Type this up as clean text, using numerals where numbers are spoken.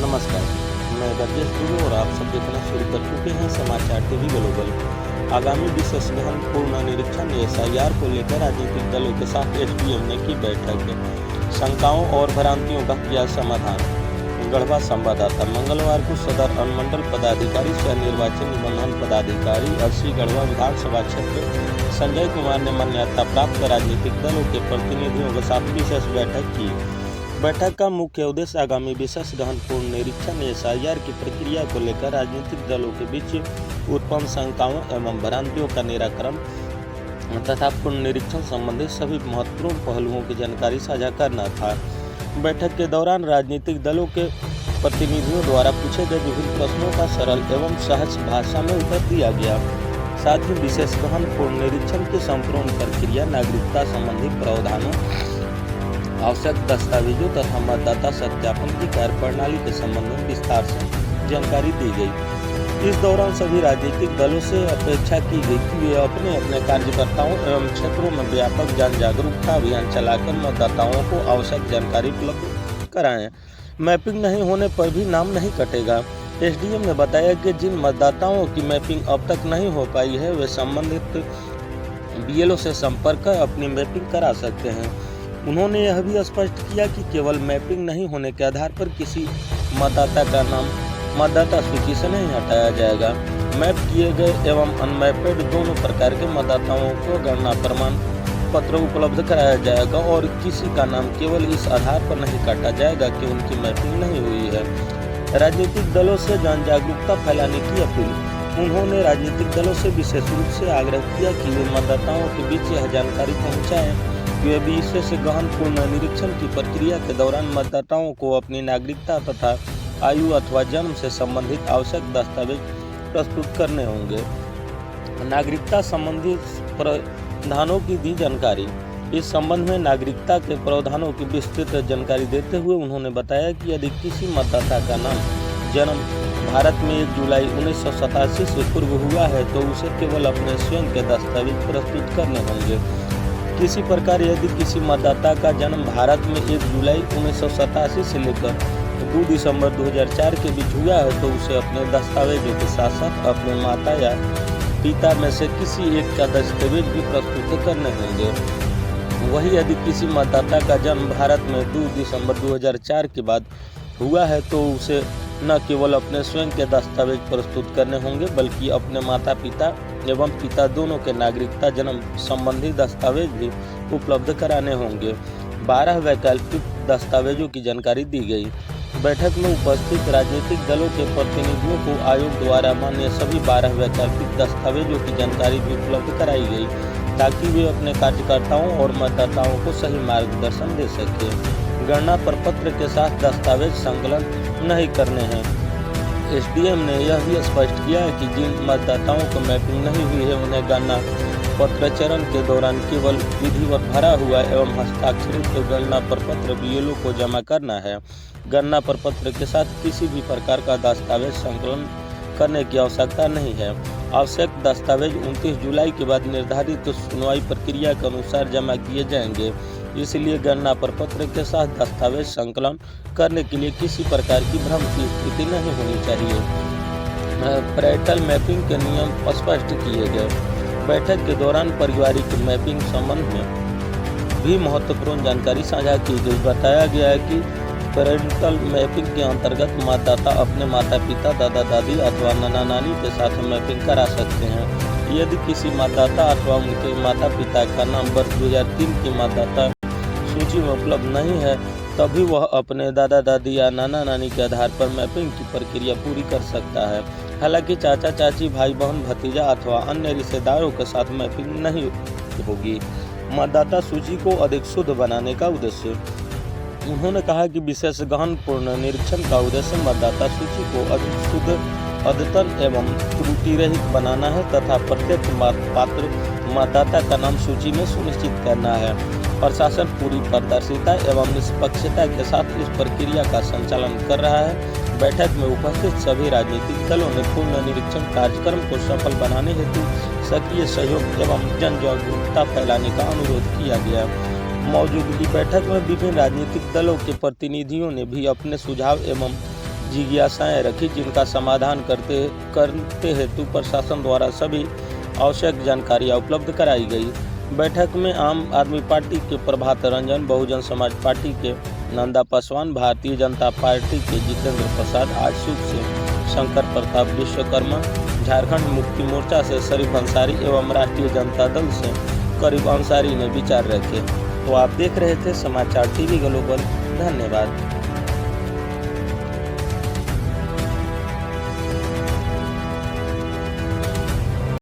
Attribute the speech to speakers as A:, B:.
A: नमस्कार, मैं ब्रजेश दुबे और आप सब देखना शुरू कर चुके हैं समाचार टीवी ग्लोबल। आगामी विशेष गहन पूर्ण निरीक्षण एसआईआर को लेकर राजनीतिक दलों के साथ एसडीएम ने की बैठक। शंकाओं और भ्रांतियों का किया समाधान। गढ़वा संवाददाता। मंगलवार को सदर अनुमंडल पदाधिकारी सह निर्वाचन निबंधन पदाधिकारी अस्सी गढ़वा विधानसभा क्षेत्र संजय कुमार ने मान्यता प्राप्त राजनीतिक दलों के प्रतिनिधियों के साथ विशेष बैठक की। बैठक का मुख्य उद्देश्य आगामी विशेष गहन पूर्ण निरीक्षण एसआईआर की प्रक्रिया को लेकर राजनीतिक दलों के बीच उत्पन्न शंकाओं एवं भ्रांतियों का निराकरण तथा पूर्ण निरीक्षण संबंधी सभी महत्वपूर्ण पहलुओं की जानकारी साझा करना था। बैठक के दौरान राजनीतिक दलों के प्रतिनिधियों द्वारा पूछे गए विभिन्न प्रश्नों का सरल एवं सहज भाषा में उत्तर दिया गया। साथ ही विशेष गहन पूर्ण निरीक्षण की संपूर्ण प्रक्रिया, नागरिकता संबंधी प्रावधानों, आवश्यक दस्तावेजों तथा मतदाता सत्यापन की कार्यप्रणाली के संबंध में विस्तार से जानकारी दी गई। इस दौरान सभी राजनीतिक दलों से अपेक्षा की गई कि वे अपने अपने कार्यकर्ताओं एवं क्षेत्रों में व्यापक जन जागरूकता अभियान चलाकर मतदाताओं को आवश्यक जानकारी उपलब्ध कराएं। मैपिंग नहीं होने पर भी नाम नहीं कटेगा। एसडीएम ने बताया कि जिन मतदाताओं की मैपिंग अब तक नहीं हो पाई है वे संबंधित बीएलओ से संपर्क कर अपनी मैपिंग करा सकते हैं। उन्होंने यह भी स्पष्ट किया कि केवल मैपिंग नहीं होने के आधार पर किसी मतदाता का नाम मतदाता सूची से नहीं हटाया जाएगा। मैप किए गए एवं अनमैपेड दोनों प्रकार के मतदाताओं को गणना प्रमाण पत्र उपलब्ध कराया जाएगा और किसी का नाम केवल इस आधार पर नहीं काटा जाएगा कि उनकी मैपिंग नहीं हुई है। राजनीतिक दलों से जन जागरूकता फैलाने की अपील। उन्होंने राजनीतिक दलों से विशेष रूप से आग्रह किया कि वे मतदाताओं के बीच यह जानकारी पहुँचाएँ वे विशेष गहन पूर्ण निरीक्षण की प्रक्रिया के दौरान मतदाताओं को अपनी नागरिकता तथा आयु अथवा जन्म से संबंधित आवश्यक दस्तावेज प्रस्तुत करने होंगे। नागरिकता संबंधी प्रावधानों की दी जानकारी। इस संबंध में नागरिकता के प्रावधानों की विस्तृत जानकारी देते हुए उन्होंने बताया कि यदि किसी मतदाता का नाम जन्म भारत में 1 जुलाई 1987 से पूर्व हुआ है तो उसे केवल अपने स्वयं के दस्तावेज प्रस्तुत करने होंगे। किसी प्रकार यदि किसी मतदाता का जन्म भारत में 1 जुलाई 1987 से लेकर 2 दिसंबर 2004 के बीच हुआ है तो उसे अपने दस्तावेजों के साथ साथ अपने माता या पिता में से किसी एक का दस्तावेज भी प्रस्तुत करने होंगे। वही यदि किसी मतदाता का जन्म भारत में 2 दिसंबर 2004 के बाद हुआ है तो उसे न केवल अपने स्वयं के दस्तावेज प्रस्तुत करने होंगे बल्कि अपने माता पिता एवं पिता दोनों के नागरिकता जन्म संबंधी दस्तावेज भी उपलब्ध कराने होंगे। 12 वैकल्पिक दस्तावेजों की जानकारी दी गई। बैठक में उपस्थित राजनीतिक दलों के प्रतिनिधियों को आयोग द्वारा मान्य सभी 12 वैकल्पिक दस्तावेजों की जानकारी भी उपलब्ध कराई गई ताकि वे अपने कार्यकर्ताओं और मतदाताओं को सही मार्गदर्शन दे सकें। गणना प्रपत्र के साथ दस्तावेज संकलन नहीं करने हैं। एसडीएम ने यह भी स्पष्ट किया है कि जिन मतदाताओं को मैपिंग नहीं हुई है उन्हें गणना पत्र चरण के दौरान केवल विधिवत भरा हुआ एवं हस्ताक्षरित गणना प्रपत्र बीएलओ को जमा करना है। गणना प्रपत्र के साथ किसी भी प्रकार का दस्तावेज संकलन करने की आवश्यकता नहीं है। आवश्यक दस्तावेज 29 जुलाई के बाद निर्धारित सुनवाई प्रक्रिया के अनुसार जमा किए जाएंगे। इसलिए गणना प्रपत्र के साथ दस्तावेज संकलन करने के लिए किसी प्रकार की भ्रम की स्थिति नहीं होनी चाहिए। पैरेटल मैपिंग के नियम स्पष्ट किए गए। बैठक के दौरान पारिवारिक मैपिंग संबंध में भी महत्वपूर्ण जानकारी साझा की गई। बताया गया है कि पैरेंटल मैपिंग के अंतर्गत मतदाता अपने माता पिता, दादा दादी अथवा नाना नानी के साथ मैपिंग करा सकते हैं। यदि किसी मतदाता अथवा उनके माता पिता का नाम वर्ष 2003 की मतदाता सूची में उपलब्ध नहीं है तभी वह अपने दादा दादी या नाना नानी के आधार पर मैपिंग की प्रक्रिया पूरी कर सकता है। हालांकि चाचा चाची, भाई बहन, भतीजा अथवा अन्य रिश्तेदारों के साथ मैपिंग नहीं होगी। मतदाता सूची को अधिक शुद्ध बनाने का उद्देश्य। उन्होंने कहा कि विशेष गहन पूर्ण निरीक्षण का उद्देश्य मतदाता सूची को अधिक शुद्ध, अद्यतन एवं त्रुटि रहित बनाना है तथा प्रत्येक पात्र मतदाता का नाम सूची में सुनिश्चित करना है। प्रशासन पूरी पारदर्शिता एवं निष्पक्षता के साथ इस प्रक्रिया का संचालन कर रहा है। बैठक में उपस्थित सभी राजनीतिक दलों ने पूर्ण निरीक्षण कार्यक्रम को सफल बनाने हेतु सक्रिय सहयोग एवं जन जागरूकता फैलाने का अनुरोध किया गया। मौजूदगी बैठक में विभिन्न राजनीतिक दलों के प्रतिनिधियों ने भी अपने सुझाव एवं जिज्ञासाएं रखी, जिनका समाधान करते हेतु प्रशासन द्वारा सभी आवश्यक जानकारियां उपलब्ध कराई गई। बैठक में आम आदमी पार्टी के प्रभात रंजन, बहुजन समाज पार्टी के नंदा पासवान, भारतीय जनता पार्टी के जितेंद्र प्रसाद, आजसू से शंकर प्रताप विश्वकर्मा, झारखंड मुक्ति मोर्चा से शरीफ अंसारी एवं राष्ट्रीय जनता दल से करीब अंसारी ने विचार रखे। तो आप देख रहे थे समाचार टीवी ग्लोबल। धन्यवाद।